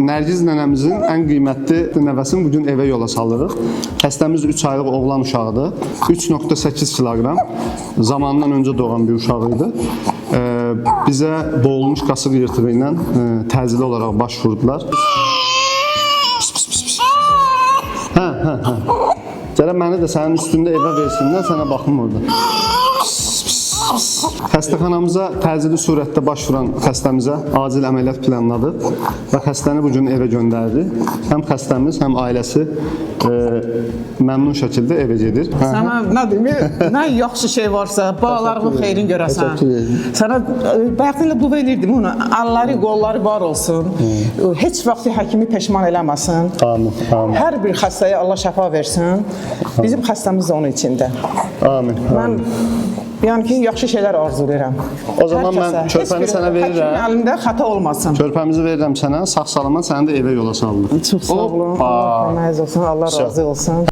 Nərgiz nənəmizin ən qiymətli nəvəsini bugün evə yola salırıq. Xəstəmiz 3 aylıq oğlan uşağıdır. 3.8 kiloqram zamanından öncə doğan bir uşaq idi. Bizə boğulmuş qasıq yırtığı ilə təcili olaraq başvurdular. Gələ məni də sənin üstündə evə versinlər, sənə baxım orada. Xəstəxanamıza təcili surətdə başvuran xəstəmizə acil əməliyyat planladı və xəstəni bugün evə göndərdi. Həm xəstəmiz, həm ailəsi məmnun şəkildə evə gedir. Sənə nə deyim, nə yaxşı şey varsa, bağlarının xeyrin görəsən. Sənə bəxtinlə dua edirdim onu, əlləri, qolları var olsun. Heç vaxt həkimi peşman eləməsin. Amin, amin. Hər bir xəstəyə Allah şəfa versin. Bizim xəstəmiz də onun içində. Amin, amin. Yəni ki, yaxşı şeylər arzulayıram. O zaman mən körpəni sənə verirəm. Həkimin əlində xəta olmasın. Körpəmizi verirəm sənə, sağ-salamat səni də evə yola salırıq. Çox sağ olun, Allah köməyiniz olsun, Allah razı olsun.